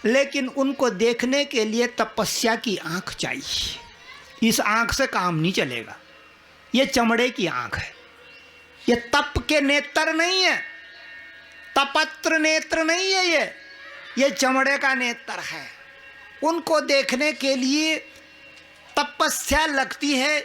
लेकिन उनको देखने के लिए तपस्या की आंख चाहिए। इस आंख से काम नहीं चलेगा। ये चमड़े की आंख है, ये तप के नेत्र नहीं है, तपत्र नेत्र नहीं है, ये चमड़े का नेत्र है। उनको देखने के लिए तपस्या लगती है,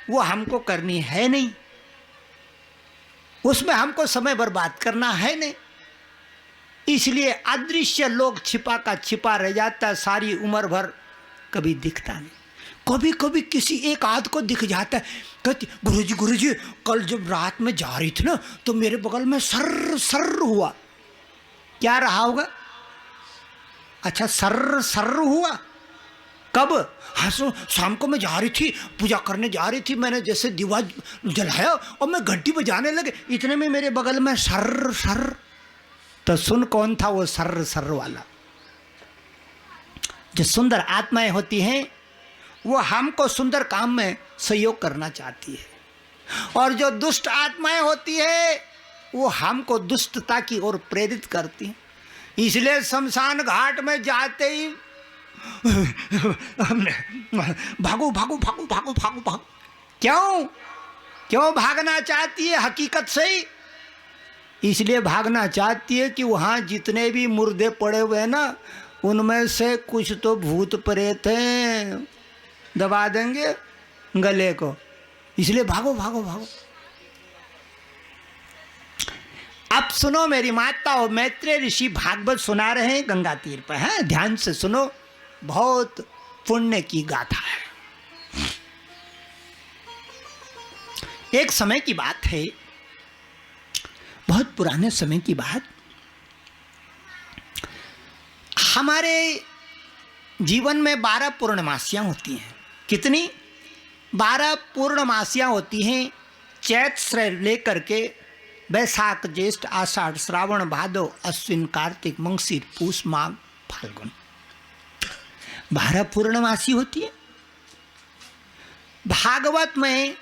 वो हमको करनी है नहीं, उसमें हमको समय बर्बाद करना है नहीं। इसलिए अदृश्य लोग छिपा का छिपा रह जाता है, सारी उम्र भर कभी दिखता नहीं। कभी कभी किसी एक आध को दिख जाता है, कहती गुरुजी कल जब रात में जा रही थी ना तो मेरे बगल में सर सर हुआ। क्या रहा होगा? अच्छा, सर सर हुआ कब? हाँ, शाम को मैं जा रही थी, पूजा करने जा रही थी, मैंने जैसे दीवा जलाया और मैं घंटी बजाने लगे, इतने में मेरे बगल में सर सर। तो सुन, कौन था वो सर सर वाला? जो सुंदर आत्माएं होती हैं वो हमको सुंदर काम में सहयोग करना चाहती है, और जो दुष्ट आत्माएं होती है वो हमको दुष्टता की ओर प्रेरित करती हैं। इसलिए शमशान घाट में जाते ही भागो भागो भागो भागो भागो भागो। क्यों भागना चाहती है? हकीकत से ही इसलिए भागना चाहती है कि वहाँ जितने भी मुर्दे पड़े हुए हैं ना, उनमें से कुछ तो भूत प्रेत हैं, दबा देंगे गले को, इसलिए भागो भागो भागो। अब सुनो मेरी माता, और मैत्रेय ऋषि भागवत सुना रहे हैं गंगा तीर पर, हैं, ध्यान से सुनो, बहुत पुण्य की गाथा है। एक समय की बात है, बहुत पुराने समय की बात। हमारे जीवन में 12 पूर्णमासियां होती हैं। कितनी? 12 पूर्णमासियां होती हैं। चैत से लेकर के बैसाख ज्येष्ठ आषाढ़ श्रावण भादो अश्विन कार्तिक मंगशीर पूष माघ फाल्गुन, 12 पूर्णमासी होती है। भागवत में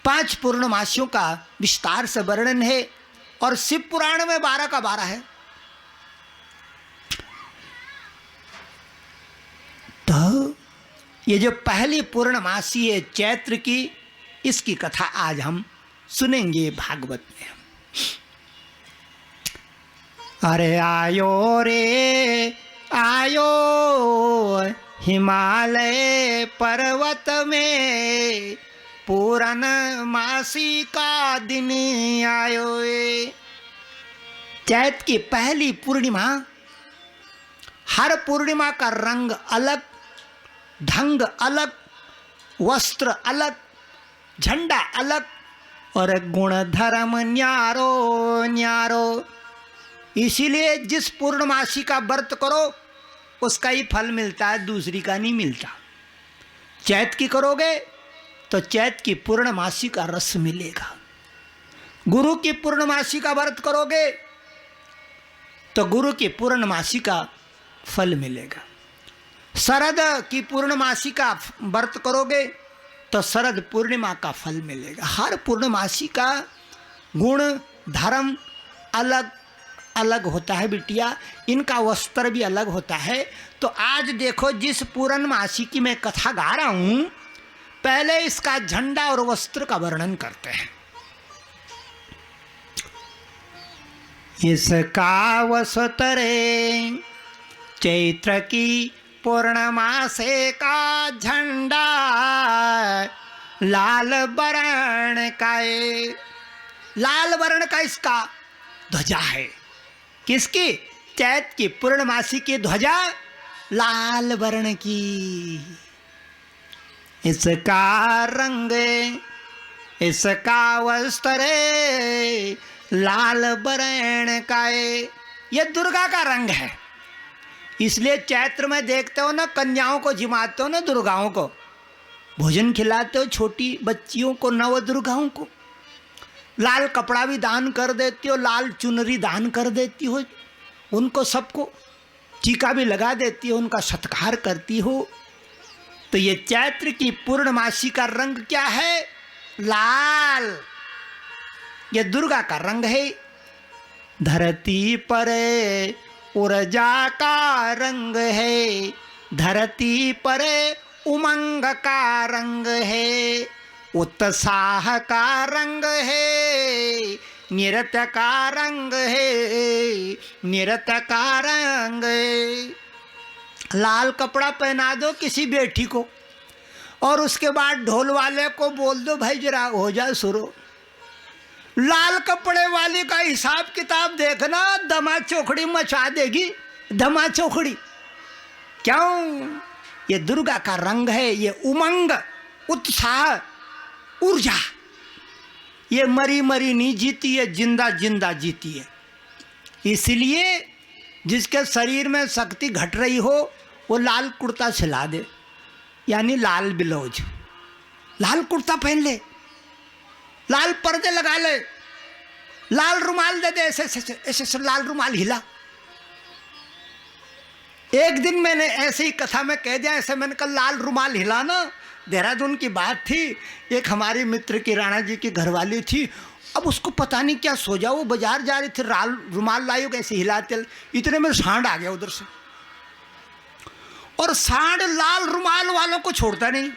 5 पूर्णमासियों का विस्तार से वर्णन है, और शिव पुराण में 12 का 12 है। तो ये जो पहली पूर्णमासी है चैत्र की, इसकी कथा आज हम सुनेंगे भागवत में। अरे आयो रे आयो हिमालय पर्वत में, पूर्णमासी का दिन आयो। चैत की पहली पूर्णिमा, हर पूर्णिमा का रंग अलग, ढंग अलग, वस्त्र अलग, झंडा अलग, और गुण धर्म न्यारो न्यारो। इसीलिए जिस पूर्णमासी का व्रत करो उसका ही फल मिलता है, दूसरी का नहीं मिलता। चैत की करोगे तो चैत की पूर्णमासी का रस मिलेगा। गुरु की पूर्णमासी का व्रत करोगे तो गुरु की पूर्णमासी का फल मिलेगा। शरद की पूर्णमासी का व्रत करोगे तो शरद पूर्णिमा का फल मिलेगा। हर पूर्णमासी का गुण धर्म अलग अलग होता है बिटिया, इनका वस्त्र भी अलग होता है। तो आज देखो, जिस पूर्णमासी की मैं कथा गा रहा हूं, पहले इसका झंडा और वस्त्र का वर्णन करते हैं। इसका वस्त्र चैत्र की पूर्णमासे का झंडा, लाल वर्ण का है। लाल वर्ण का इसका ध्वजा है। किसकी? चैत की पूर्णमासी की ध्वजा लाल वर्ण की। इसका रंग, इसका वस्त्र लाल वर्ण का है। ये दुर्गा का रंग है। इसलिए चैत्र में देखते हो ना, कन्याओं को जिमाते हो ना, दुर्गाओं को भोजन खिलाते हो, छोटी बच्चियों को, नव दुर्गाओं को लाल कपड़ा भी दान कर देती हो, लाल चुनरी दान कर देती हो, उनको सबको टीका भी लगा देती हो, उनका सत्कार करती हो। तो ये चैत्र की पूर्णमासी का रंग क्या है? लाल। ये दुर्गा का रंग है। धरती पर ऊर्जा का रंग है, धरती पर उमंग का रंग है, उत्साह का रंग है, नृत्य का रंग है, नृत्य का रंग है। लाल कपड़ा पहना दो किसी बेटी को और उसके बाद ढोल वाले को बोल दो भाई जरा हो जाए शुरू। लाल कपड़े वाले का हिसाब किताब देखना, दमा चौकड़ी मचा देगी, दमा चौकड़ी। क्यों? ये दुर्गा का रंग है, ये उमंग, उत्साह, ऊर्जा। ये मरी मरी नहीं जीती है, जिंदा जिंदा जीती है। इसलिए जिसके शरीर में शक्ति घट रही हो वो लाल कुर्ता सिला दे, यानी लाल ब्लाउज, लाल कुर्ता पहन ले, लाल पर्दे लगा ले, लाल रुमाल दे दे, ऐसे ऐसे ऐसे लाल रुमाल हिला। एक दिन मैंने ऐसे ही कथा में कह दिया, ऐसे मैंने कहा लाल रुमाल हिलाना। देहरादून की बात थी, एक हमारे मित्र की राणा जी की घरवाली थी, अब उसको पता नहीं क्या सोचा, वो बाजार जा रही थी, लाल रुमाल लायो कैसे हिलाते, इतने में सांड आ गया उधर से। और सांड लाल रुमाल वालों को छोड़ता नहीं।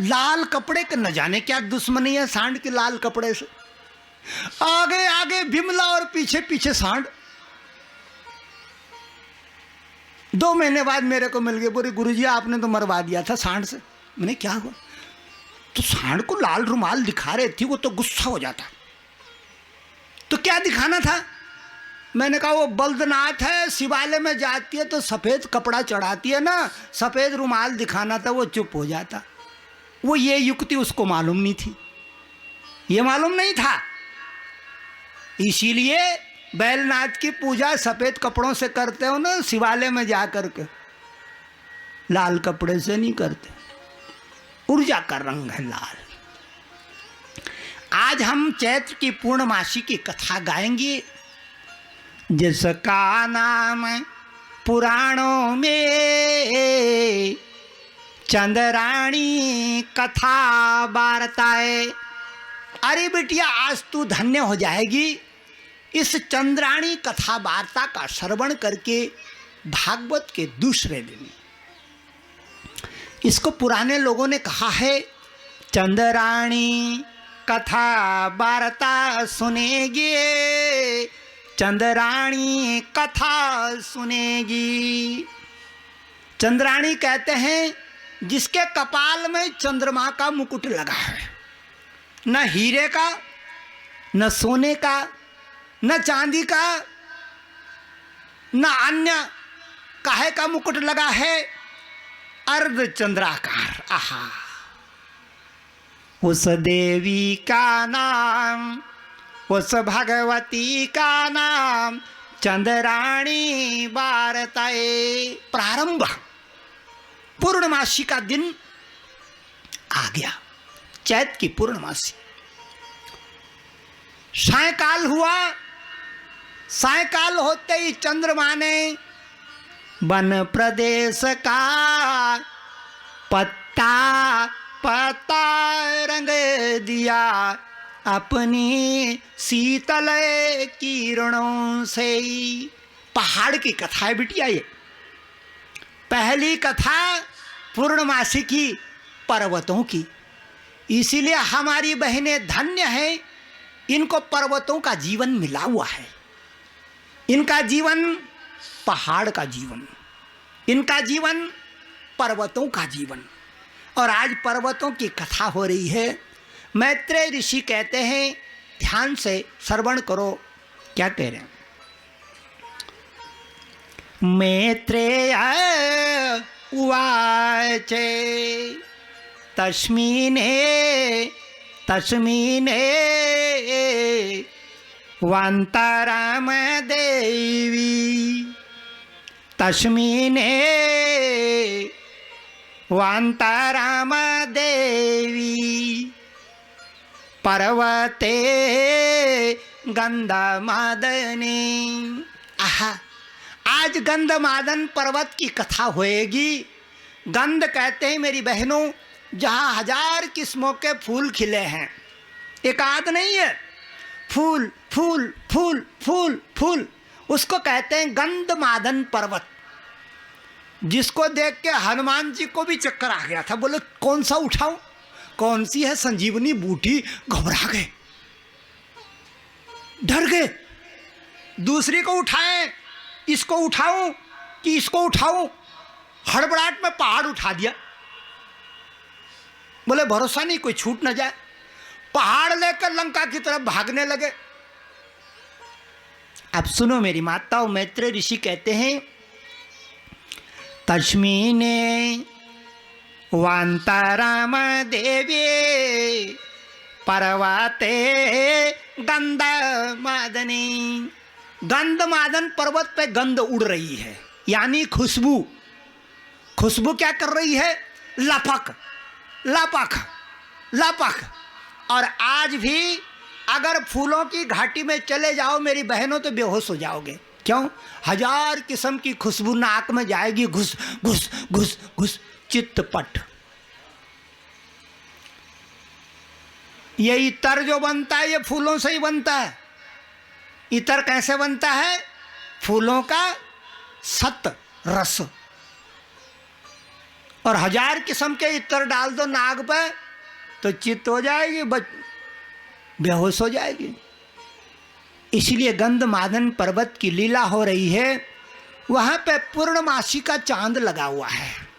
लाल कपड़े के न जाने क्या दुश्मनी है सांड के लाल कपड़े से। आगे आगे बिमला और पीछे पीछे सांड। 2 महीने बाद मेरे को मिल गए, बोले गुरुजी आपने तो मरवा दिया था सांड से। मैंने क्या हुआ? तो सांड को लाल रुमाल दिखा रहे थी, वो तो गुस्सा हो जाता। तो क्या दिखाना था? मैंने कहा वो बल्दनाथ है, शिवालय में जाती है तो सफ़ेद कपड़ा चढ़ाती है ना, सफ़ेद रुमाल दिखाना था, वो चुप हो जाता। वो ये युक्ति उसको मालूम नहीं थी, ये मालूम नहीं था। इसीलिए बैलनाथ की पूजा सफ़ेद कपड़ों से करते हो ना, शिवालय में जा कर के लाल कपड़े से नहीं करते। ऊर्जा का रंग है लाल। आज हम चैत्र की पूर्णमासी की कथा गाएंगे, जिसका नाम पुराणों में चंद्राणी कथा वार्ता है। अरे बिटिया आज तू धन्य हो जाएगी इस चंद्राणी कथा वार्ता का श्रवण करके भागवत के दूसरे दिन। इसको पुराने लोगों ने कहा है चंद्राणी कथा वार्ता सुनेगी, चंद्राणी कथा सुनेगी। चंद्राणी कहते हैं जिसके कपाल में चंद्रमा का मुकुट लगा है, न हीरे का, न सोने का, न चांदी का, न अन्य काहे का मुकुट लगा है, अर्ध चंद्राकार। आहा, उस देवी का नाम, उस भगवती का नाम चंद्राणी वार्ताए। प्रारंभ पूर्णमासी का दिन आ गया, चैत की पूर्णमासी। सायकाल हुआ, सायकाल होते ही चंद्रमा ने वन प्रदेश का पत्ता पत्ता रंग दिया अपनी शीतल किरणों से। पहाड़ की कथा है बिटिया ये। पहली कथा पूर्णमासी की, पर्वतों की। इसीलिए हमारी बहनें धन्य हैं, इनको पर्वतों का जीवन मिला हुआ है। इनका जीवन पहाड़ का जीवन, इनका जीवन पर्वतों का जीवन। और आज पर्वतों की कथा हो रही है। मैत्रेय ऋषि कहते हैं, ध्यान से श्रवण करो क्या कह रहे हैं। मैत्रेय उवाच तस्मिने वान्तराम देवी, तस्मिने वान्तराम देवी पर्वते गंधमादने। आहा, आज गंधमादन पर्वत की कथा होएगी। गंध कहते हैं मेरी बहनों, जहाँ 1000 किस्मों के फूल खिले हैं, एक आध नहीं है। फूल फूल फूल फूल फूल, उसको कहते हैं गंधमादन पर्वत, जिसको देख के हनुमान जी को भी चक्कर आ गया था। बोले कौन सा उठाऊं, कौन सी है संजीवनी बूटी, घबरा गए, डर गए। दूसरी को उठाएं, इसको उठाऊं कि इसको उठाऊं, हड़बड़ाहट में पहाड़ उठा दिया। बोले भरोसा नहीं कोई छूट न जाए, पहाड़ लेकर लंका की तरफ भागने लगे। अब सुनो मेरी माताओं, मैत्रेय ऋषि कहते हैं तस्मिने वांताराम देवी पर्वते गंधमादनी। गंधमादन पर्वत पे गंध उड़ रही है, यानी खुशबू। खुशबू क्या कर रही है? लपक लपक लपक। और आज भी अगर फूलों की घाटी में चले जाओ मेरी बहनों तो बेहोश हो जाओगे। क्यों? 1000 किस्म की खुशबू नाक में जाएगी, घुस घुस घुस घुस, चित्तपट। ये इतर जो बनता है ये फूलों से ही बनता है। इतर कैसे बनता है? फूलों का सत रस। और 1000 किस्म के इतर डाल दो नाक पे तो चित्त हो जाएगी, बेहोश हो जाएगी। इसलिए गंधमादन पर्वत की लीला हो रही है। वहां पे पूर्णमासी का चांद लगा हुआ है।